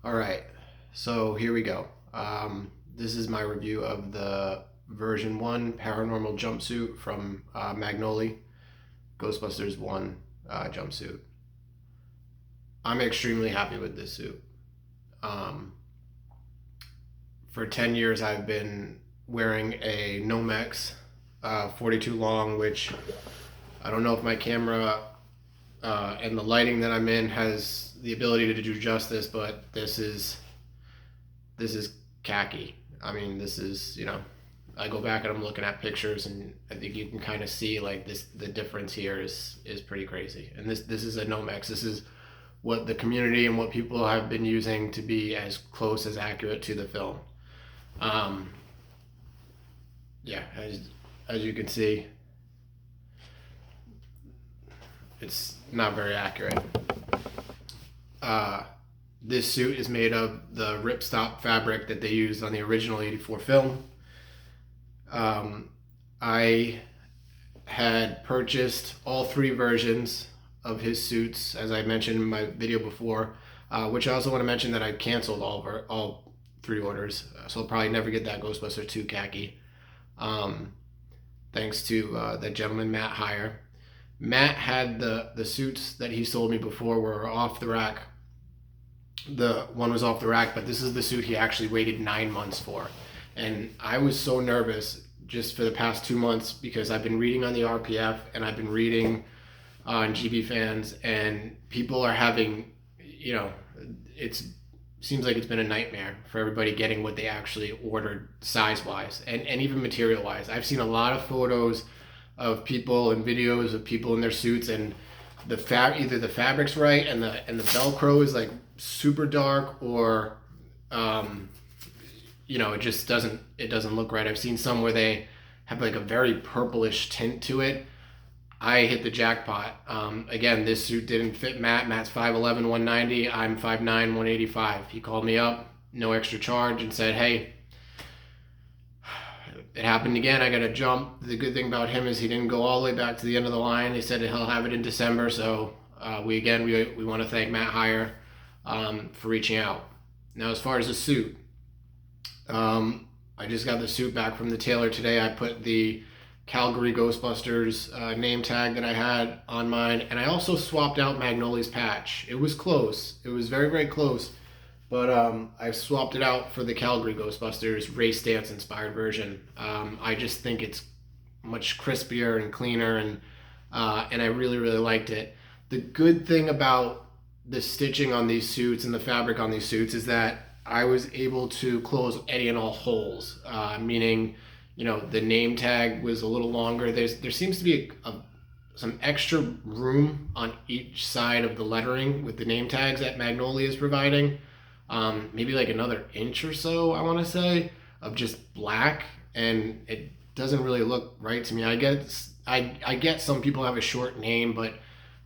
All right, so here we go. This is my review of the version 1 paranormal jumpsuit from Magnoli, Ghostbusters 1 jumpsuit. I'm extremely happy with this suit. Um, for 10 years, I've been wearing a Nomex 42 long, which I don't know if my camera and the lighting that I'm in has the ability to do justice, but this is khaki. I mean, this is, I go back and I'm looking at pictures, and I think you can kind of see like this. The difference here is pretty crazy. And this is a Nomex. This is what the community and what people have been using to be as close as accurate to the film. Um, yeah, as you can see, it's not very accurate. Uh, this suit is made of the ripstop fabric that they used on the original '84 film. Um, I had purchased all three versions of his suits, as I mentioned in my video before, which I also want to mention that I canceled all three orders, so I'll probably never get that Ghostbusters 2 khaki. Um, Thanks to that gentleman, Matt Heyer. Matt had the suits that he sold me before were off the rack. The one was off the rack, but this is the suit he actually waited 9 months for. And I was so nervous just for the past 2 months because I've been reading on the RPF and I've been reading on GB Fans, and people are having, it seems like it's been a nightmare for everybody getting what they actually ordered size wise and even material wise. I've seen a lot of photos of people and videos of people in their suits, and either the fabric's right and the Velcro is like super dark, or it doesn't look right. I've seen some where they have like a very purplish tint to it. I hit the jackpot. Again, this suit didn't fit Matt. Matt's 5'11", 190. I'm 5'9", 185. He called me up, no extra charge, and said, "Hey, it happened again. I got to jump." The good thing about him is he didn't go all the way back to the end of the line. He said he'll have it in December. So we want to thank Matt Heyer for reaching out. Now, as far as the suit, I just got the suit back from the tailor today. I put the Calgary Ghostbusters name tag that I had on mine, and I also swapped out Magnoli's patch. It was close. It was very, very close. But I swapped it out for the Calgary Ghostbusters race dance inspired version. I just think it's much crispier and cleaner, and I really, really liked it. The good thing about the stitching on these suits and the fabric on these suits is that I was able to close any and all holes, meaning, the name tag was a little longer. There seems to be some extra room on each side of the lettering with the name tags that Magnoli is providing. Maybe like another inch or so, I want to say, of just black, and it doesn't really look right to me. I get some people have a short name, but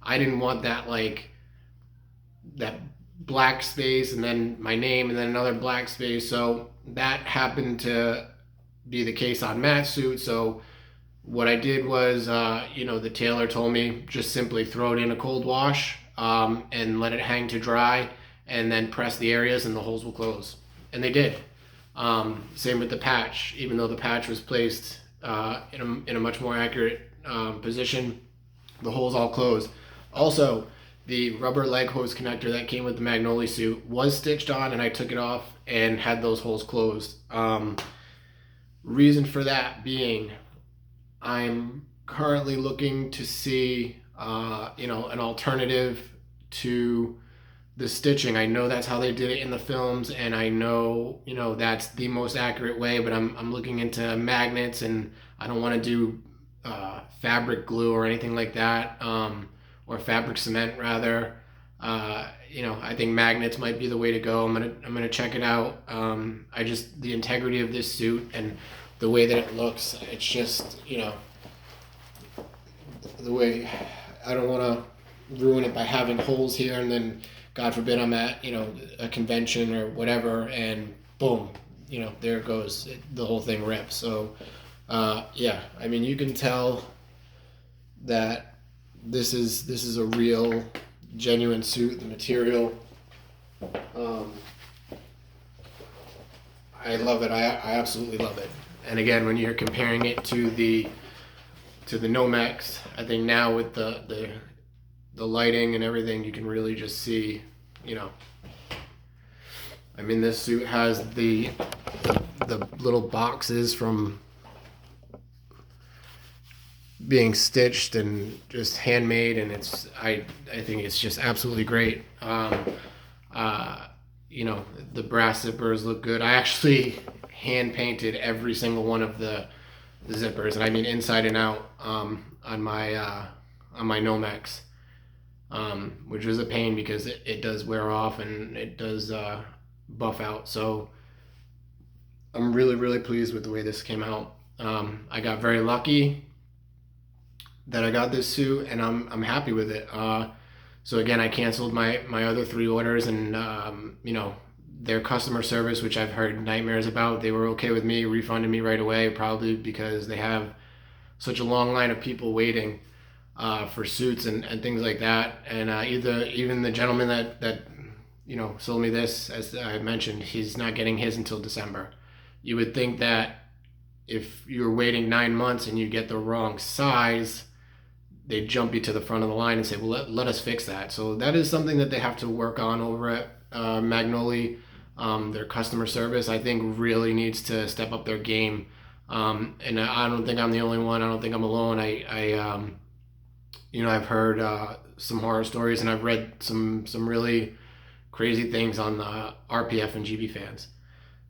I didn't want that black space and then my name and then another black space. So that happened to be the case on Matt's suit. So what I did was, the tailor told me just simply throw it in a cold wash and let it hang to dry, and then press the areas and the holes will close. And they did. Same with the patch. Even though the patch was placed in a much more accurate position, the holes all closed. Also, the rubber leg hose connector that came with the Magnoli suit was stitched on, and I took it off and had those holes closed. Reason for that being, I'm currently looking to see, an alternative to the stitching. I know that's how they did it in the films, and I know, that's the most accurate way, but I'm looking into magnets, and I don't want to do fabric glue or anything like that, or fabric cement rather. I think magnets might be the way to go. I'm gonna check it out. The integrity of this suit and the way that it looks, it's just, the way, I don't want to ruin it by having holes here, and then God forbid I'm at, a convention or whatever, and boom, there it goes. The whole thing rips. So, I mean, you can tell that this is a real, genuine suit. The material, I love it. I absolutely love it. And again, when you're comparing it to the Nomex, I think now with the lighting and everything, you can really just see, you know. I mean, this suit has the little boxes from being stitched and just handmade, and I think it's just absolutely great. You know, the brass zippers look good. I actually hand painted every single one of the zippers, and I mean inside and out, on my Nomex, which was a pain because it does wear off and it does buff out. So I'm really pleased with the way this came out. I got very lucky that I got this suit, and I'm happy with it. So again, I canceled my other 3 orders, and you know, their customer service, which I've heard nightmares about, they were okay with me, refunding me right away, probably because they have such a long line of people waiting for suits and things like that. And even the gentleman that you know sold me this, as I mentioned, he's not getting his until December. You would think that if you're waiting 9 months and you get the wrong size, they jump you to the front of the line and say, well, let us fix that. So that is something that they have to work on over at Magnoli. Their customer service, I think, really needs to step up their game. And I don't think I'm the only one. I don't think I'm alone. You know, I've heard some horror stories, and I've read some really crazy things on the RPF and GB fans.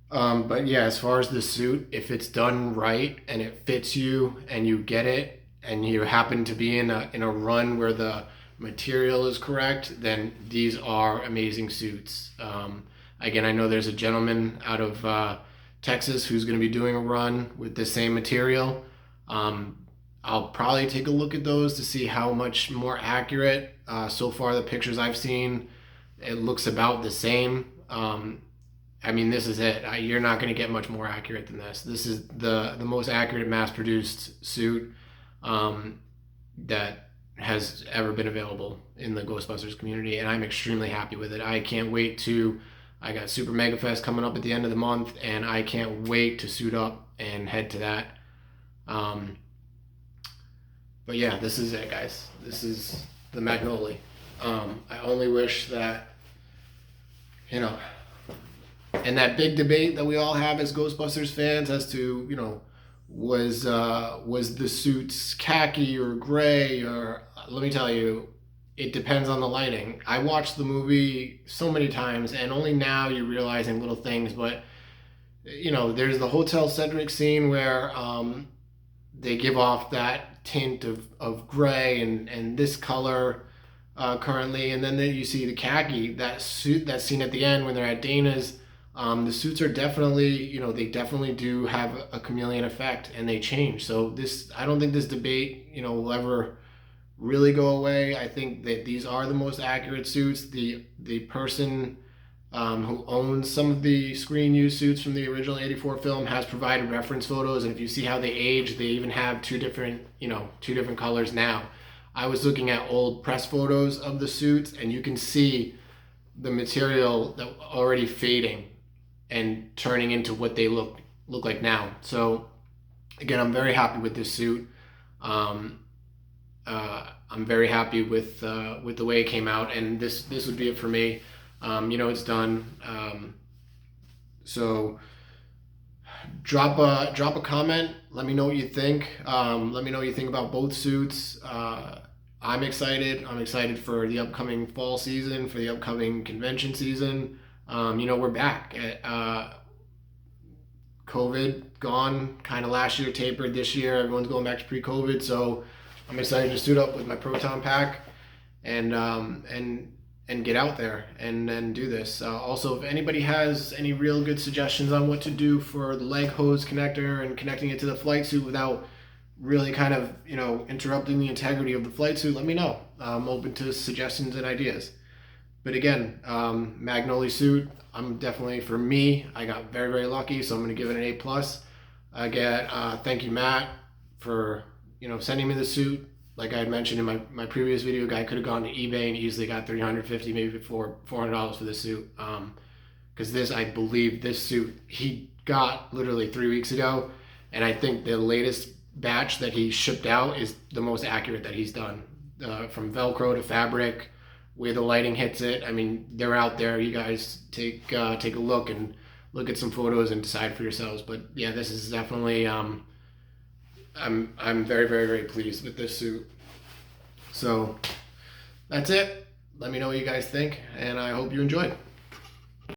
But yeah, as far as the suit, if it's done right and it fits you and you get it, and you happen to be in a run where the material is correct, then these are amazing suits. Again, I know there's a gentleman out of Texas who's going to be doing a run with the same material. I'll probably take a look at those to see how much more accurate. So far, the pictures I've seen, it looks about the same. I mean, this is it. You're not going to get much more accurate than this. This is the most accurate mass-produced suit that has ever been available in the Ghostbusters community, and I'm extremely happy with it. I can't wait to. I got Super Mega Fest coming up at the end of the month, and I can't wait to suit up and head to that. But yeah, this is it, guys. This is the Magnoli. I only wish that, you know, and that big debate that we all have as Ghostbusters fans as to, you know, was the suits khaki or gray, or let me tell you, it depends on the lighting. I watched the movie so many times, and only now you're realizing little things. But you know, there's the Hotel Cedric scene where they give off that tint of gray and this color currently, and then you see the khaki, that scene at the end when they're at Dana's. The suits are definitely, you know, they definitely do have a chameleon effect, and they change. So I don't think this debate, you know, will ever really go away. I think that these are the most accurate suits. The person who owns some of the screen used suits from the original '84 film has provided reference photos, and if you see how they age, they even have two different colors now. I was looking at old press photos of the suits, and you can see the material that already fading and turning into what they look like now. So again, I'm very happy with this suit. I'm very happy with the way it came out, and this would be it for me. You know, it's done. So drop a comment. Let me know what you think. Let me know what you think about both suits. I'm excited. I'm excited for the upcoming fall season, for the upcoming convention season. You know, we're back. COVID gone, kind of last year, tapered this year. Everyone's going back to pre-COVID, so I'm excited to suit up with my proton pack and get out there and do this. Also, if anybody has any real good suggestions on what to do for the leg hose connector and connecting it to the flight suit without really kind of, you know, interrupting the integrity of the flight suit, let me know. I'm open to suggestions and ideas. But again, Magnoli suit, I'm definitely, for me, I got very lucky, so I'm going to give it an A+. Thank you, Matt, for, you know, sending me the suit. Like I had mentioned in my previous video, guy could have gone to eBay and easily got $350, maybe $400 for the suit. because I believe this suit he got literally 3 weeks ago, and I think the latest batch that he shipped out is the most accurate that he's done, from Velcro to fabric, where the lighting hits it. I mean, they're out there. You guys take a look and look at some photos and decide for yourselves. But yeah, this is definitely I'm very, very, very pleased with this suit. So that's it. Let me know what you guys think, and I hope you enjoyed.